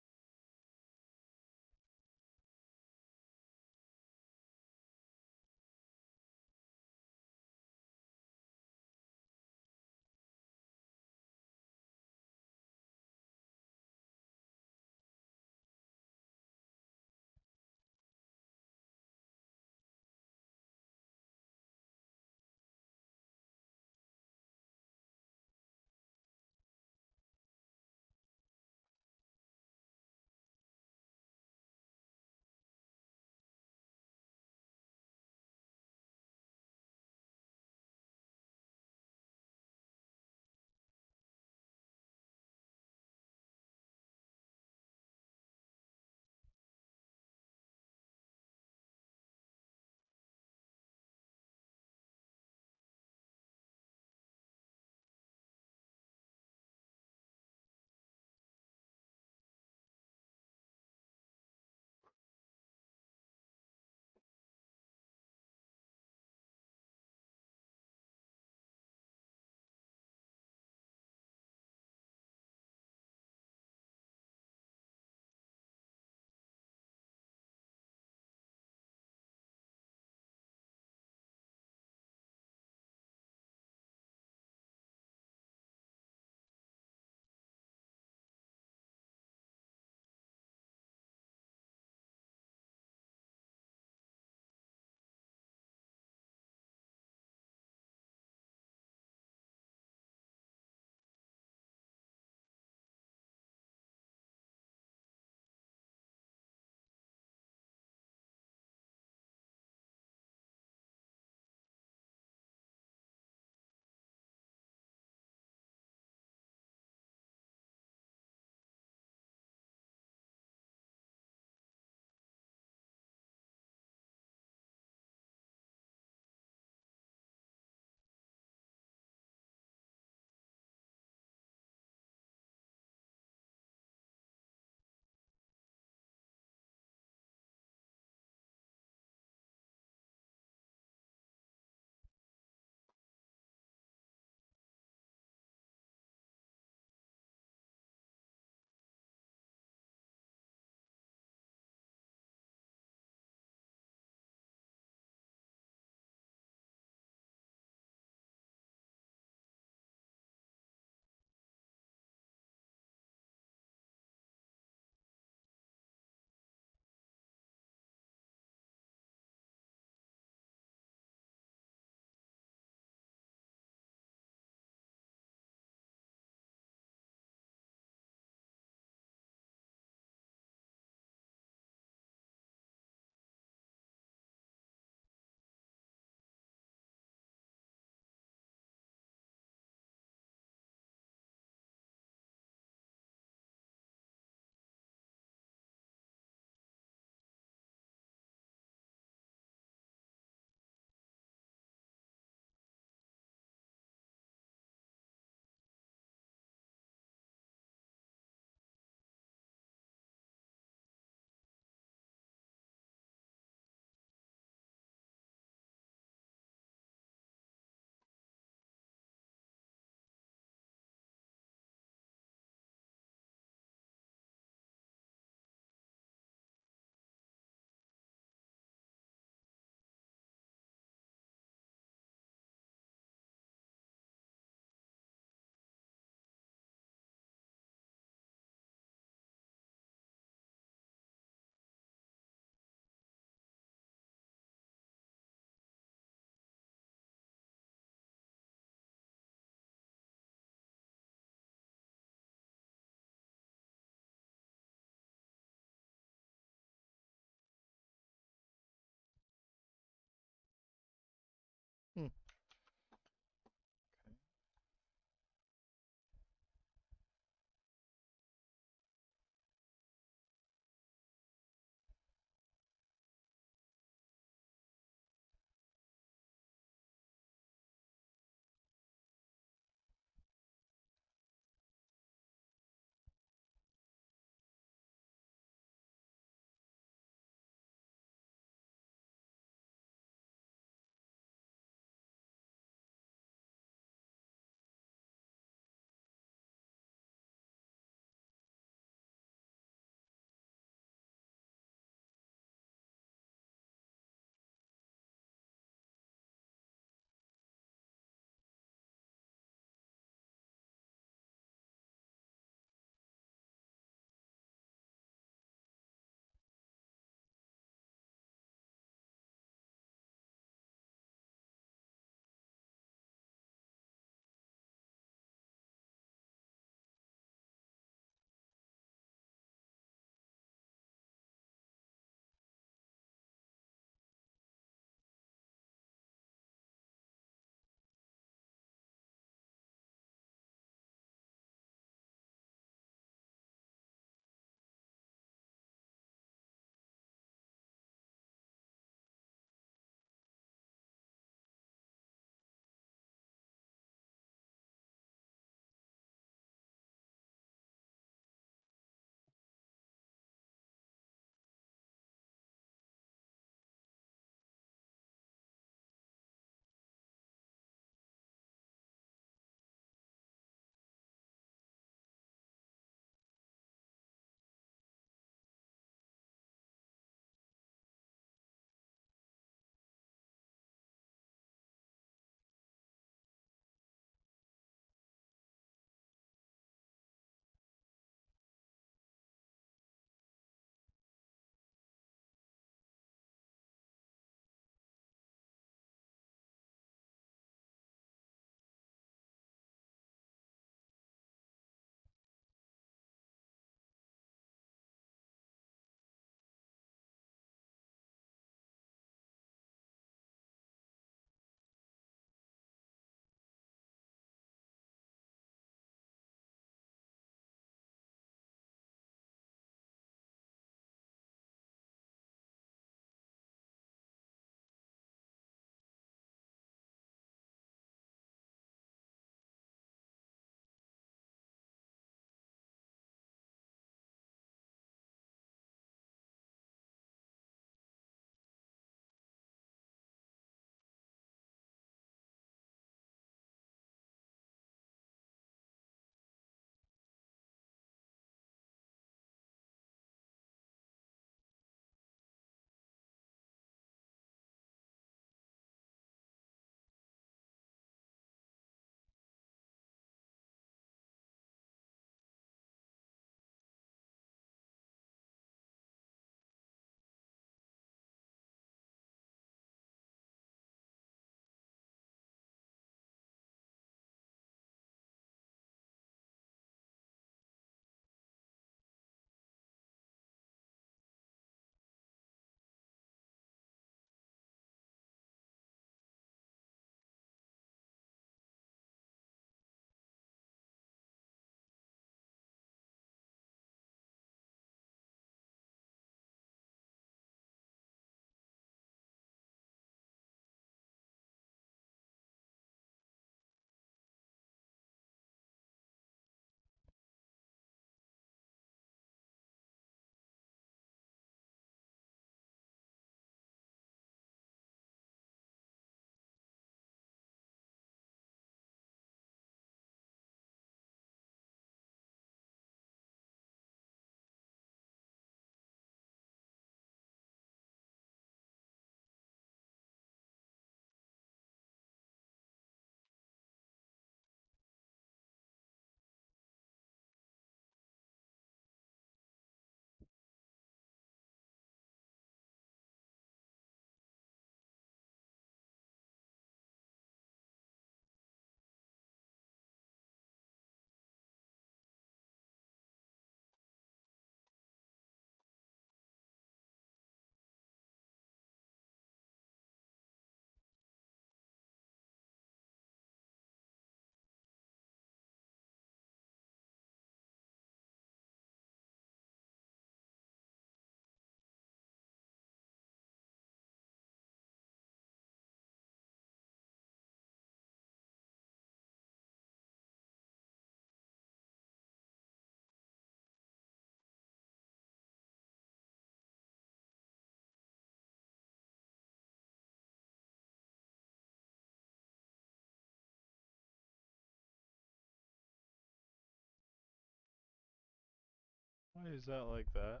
Is that like that?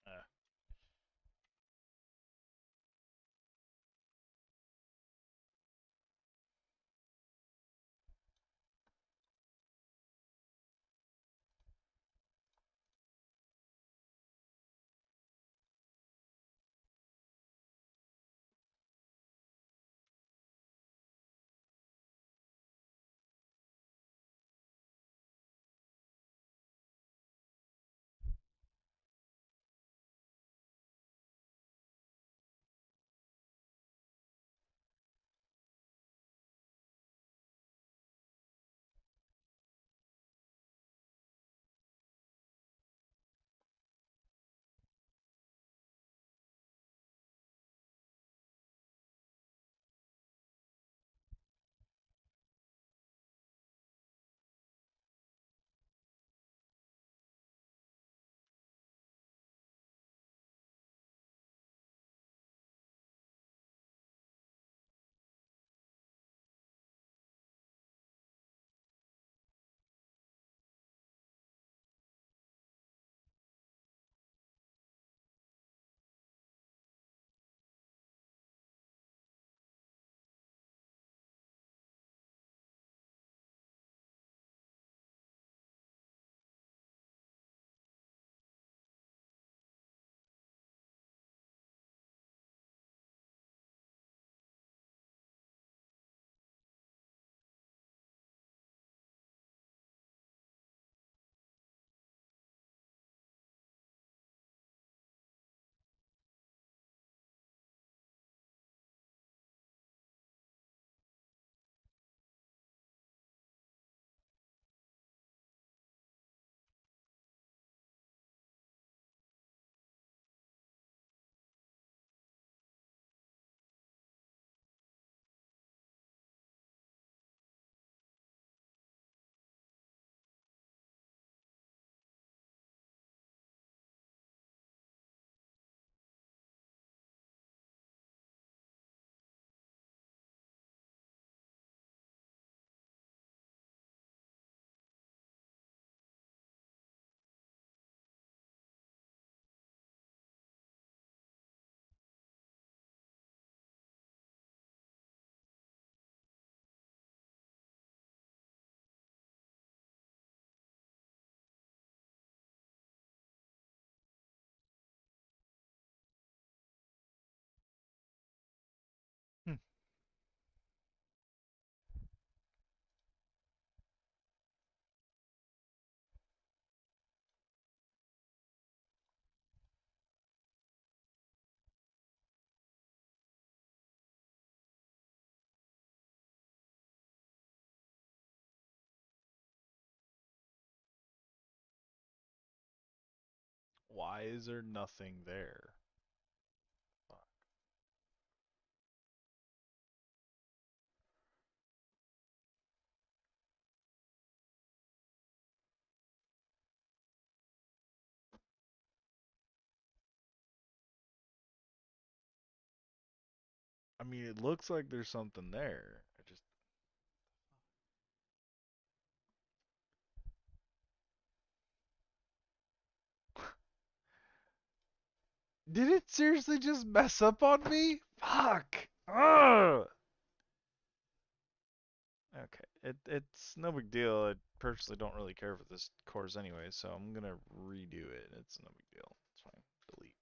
Uh, hmm. Why is there nothing there? Fuck. I mean, it looks like there's something there. I just. Did it seriously just mess up on me? Fuck! Ugh! Okay, it's no big deal. I personally don't really care for this course anyway, so I'm gonna redo it. It's no big deal. It's fine. Delete.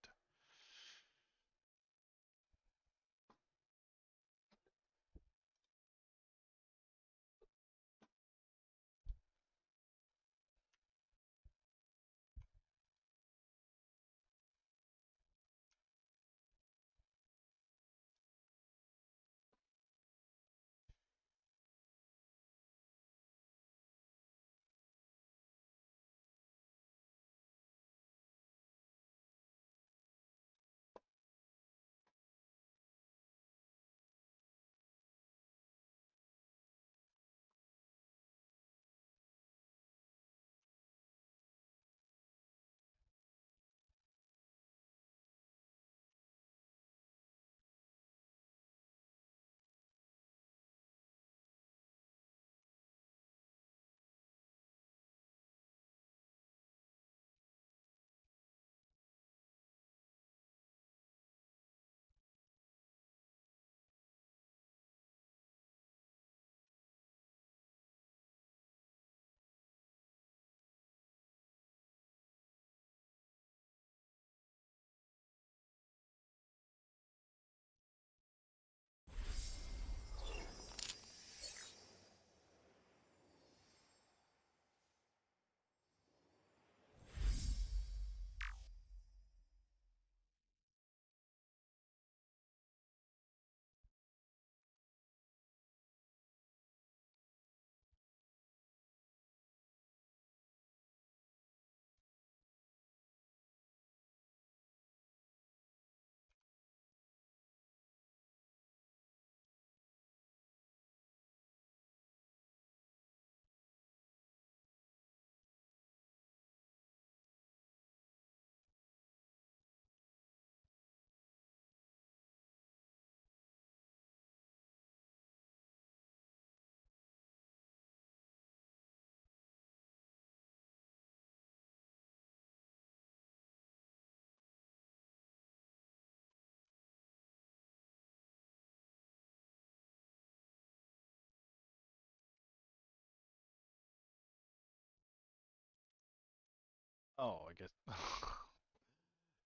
Oh, I guess.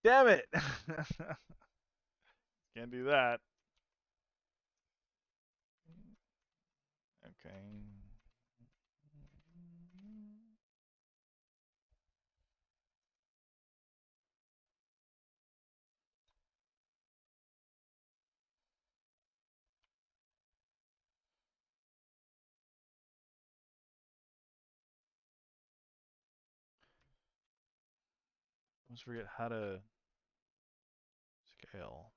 Damn it! Can't do that. Okay. I almost forget how to scale.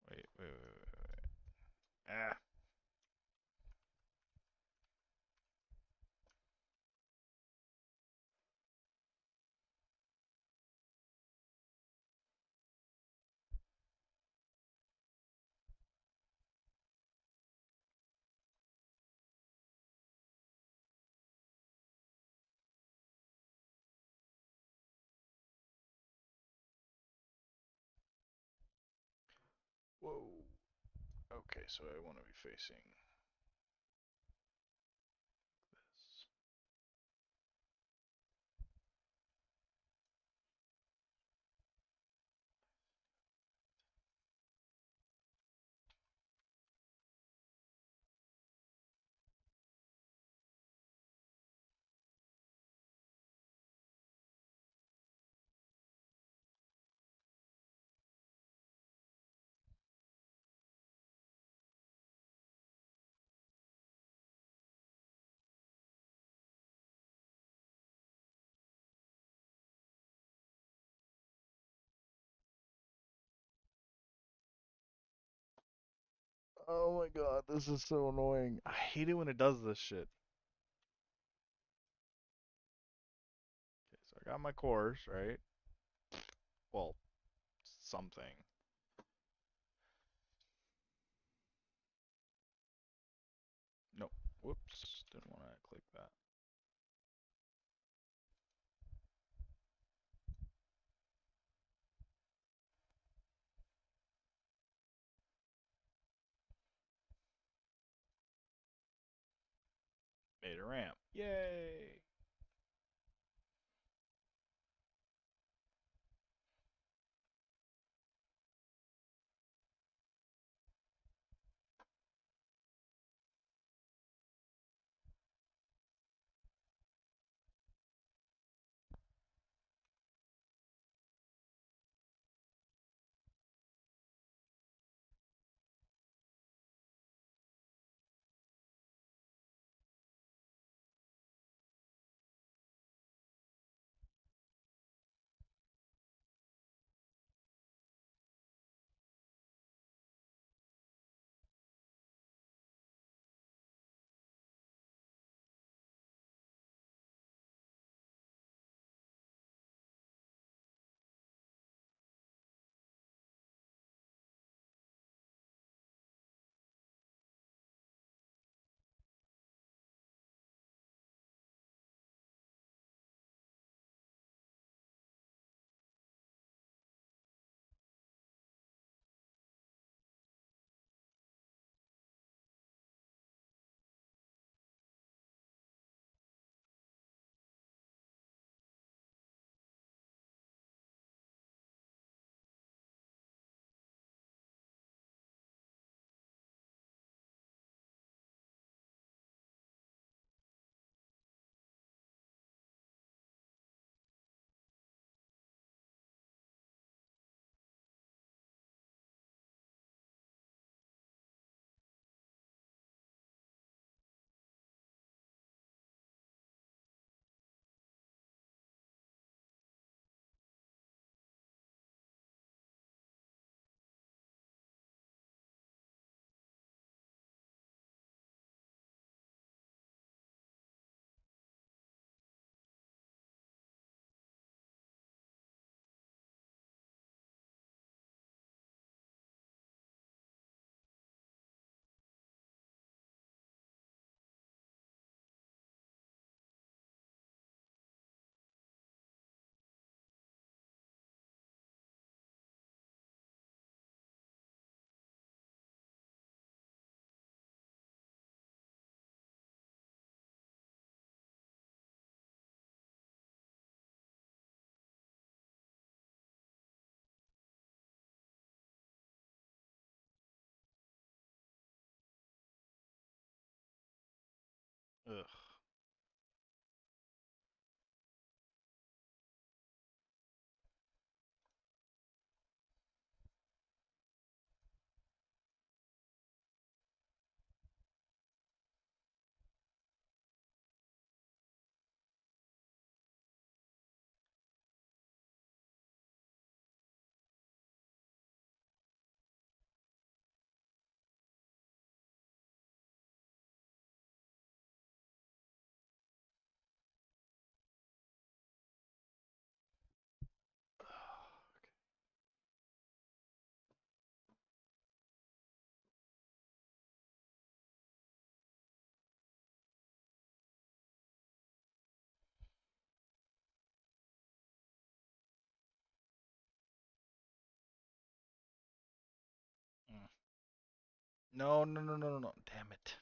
Wait. Ah. Whoa. Okay, so I want to be facing this. Oh my god, this is so annoying. I hate it when it does this shit. Okay, so I got my course, right? Well, something. Nope. Whoops. Didn't want to click that. Made a ramp. Yay! Ugh. Mm. No, no, no, no, no, no. Damn it.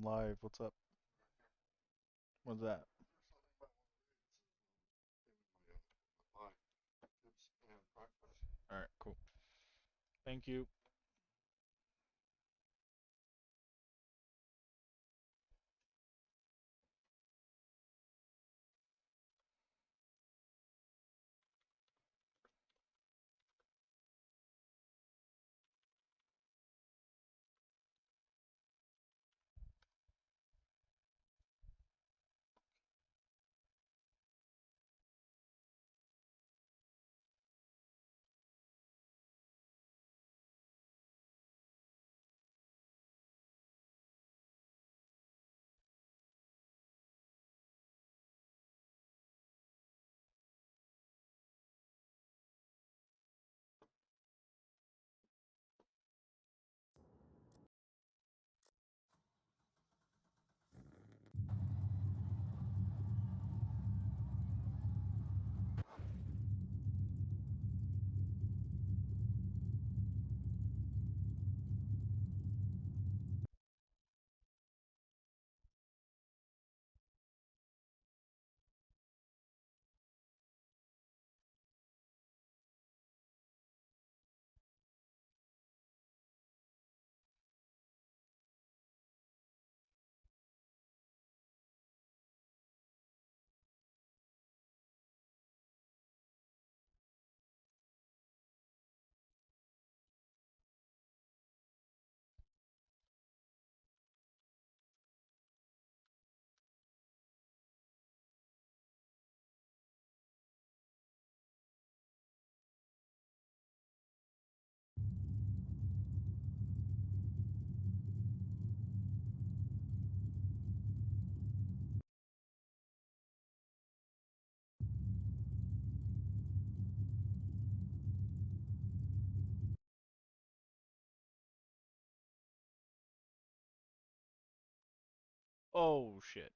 live. What's up? What's that? All right, cool. Thank you. Oh shit.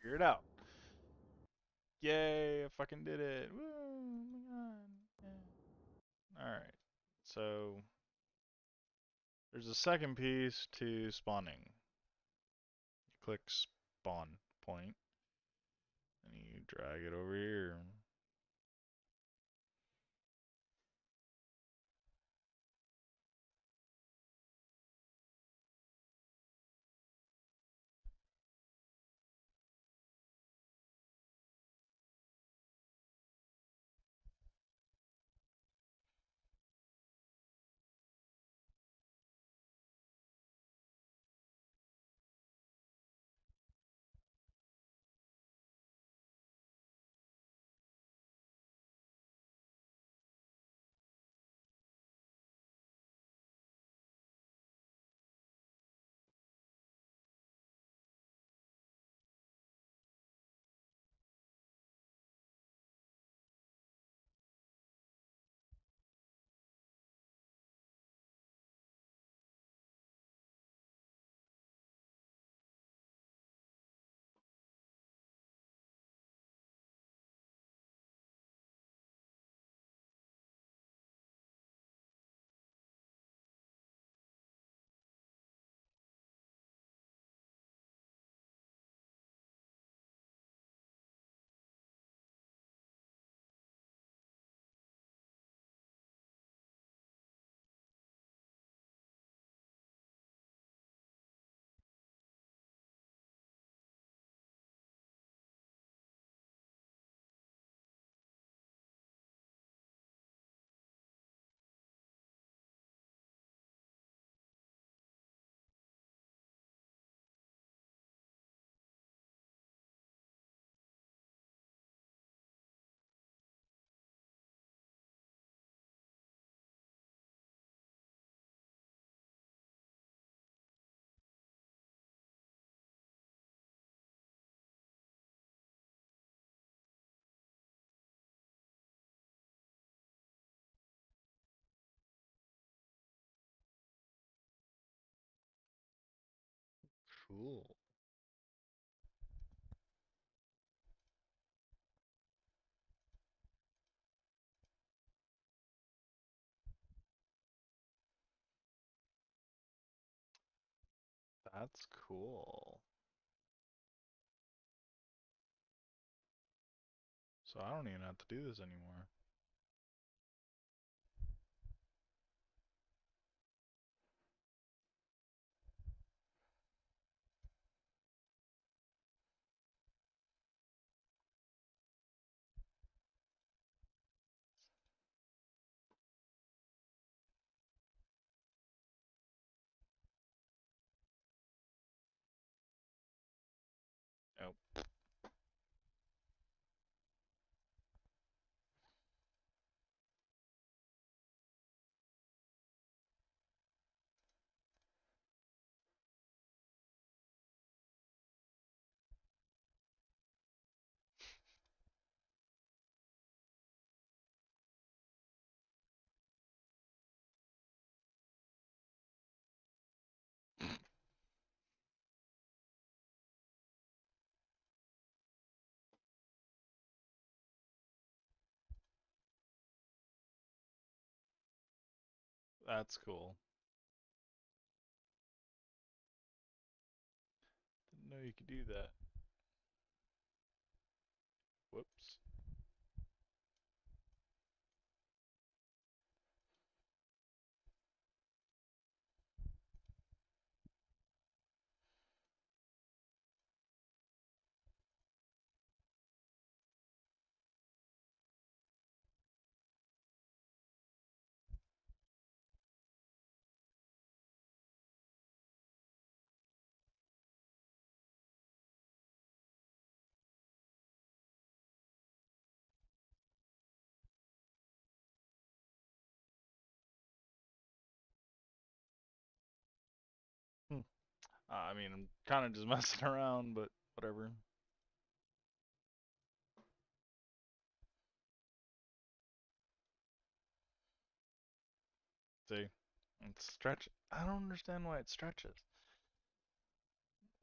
figure it out. Yay, I fucking did it. Woo, oh my god. Yeah. Alright. So there's a second piece to spawning. You click spawn point and you drag it over here. Cool. That's cool. So I don't even have to do this anymore. Oh, that's cool. Didn't know you could do that. Whoops. Hmm. I mean, I'm kind of just messing around, but whatever. See, it's stretch. I don't understand why it stretches.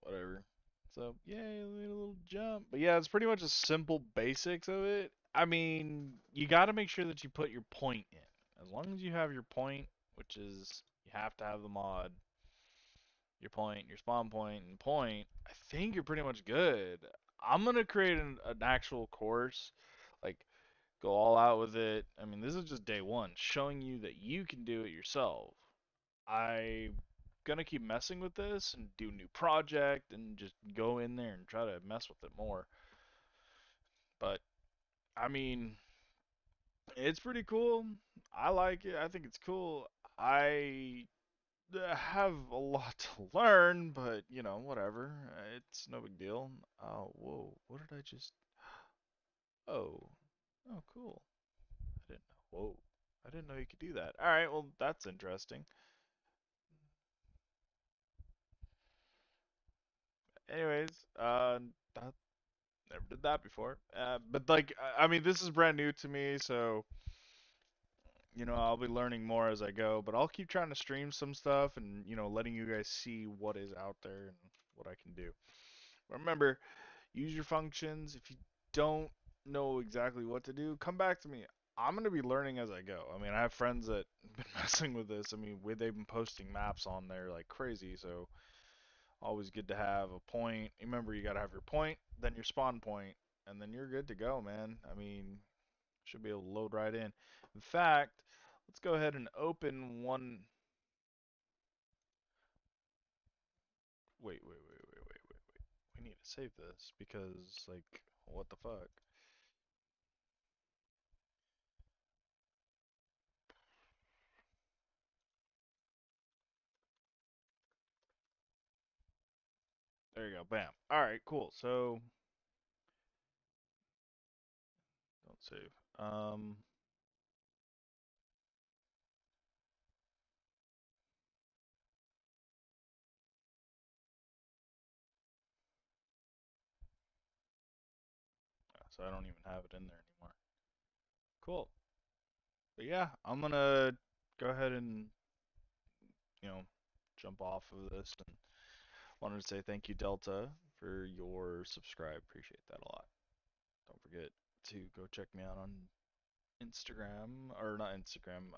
Whatever. So yeah, we made a little jump. But yeah, it's pretty much the simple basics of it. I mean, you got to make sure that you put your point in. As long as you have your point, which is you have to have the mod, your point, your spawn point, and point. I think you're pretty much good. I'm gonna create an actual course, like go all out with it. I mean, this is just day one, showing you that you can do it yourself. I'm gonna keep messing with this and do a new project and just go in there and try to mess with it more. But I mean, it's pretty cool. I like it. I think it's cool. I have a lot to learn, but you know, whatever. It's no big deal. Oh, whoa, what did I just? Oh, oh, cool. I didn't know. Whoa, I didn't know you could do that. All right, well, that's interesting. Anyways, that never did that before. But like, I mean, this is brand new to me, so you know, I'll be learning more as I go. But I'll keep trying to stream some stuff and you know, letting you guys see what is out there and what I can do. Remember, use your functions. If you don't know exactly what to do, come back to me. I'm gonna be learning as I go. I mean, I have friends that have been messing with this. I mean, they've been posting maps on there like crazy. So always good to have a point. Remember, you gotta have your point, then your spawn point, and then you're good to go, man. I mean, should be able to load right in. In fact, let's go ahead and open one. Wait. We need to save this because, like, what the fuck? There you go. Bam. All right, cool. So don't save. So I don't even have it in there anymore. Cool. But yeah, I'm gonna go ahead and you know jump off of this and wanted to say thank you Delta for your subscribe. Appreciate that a lot. Don't forget to go check me out on Instagram or not Instagram.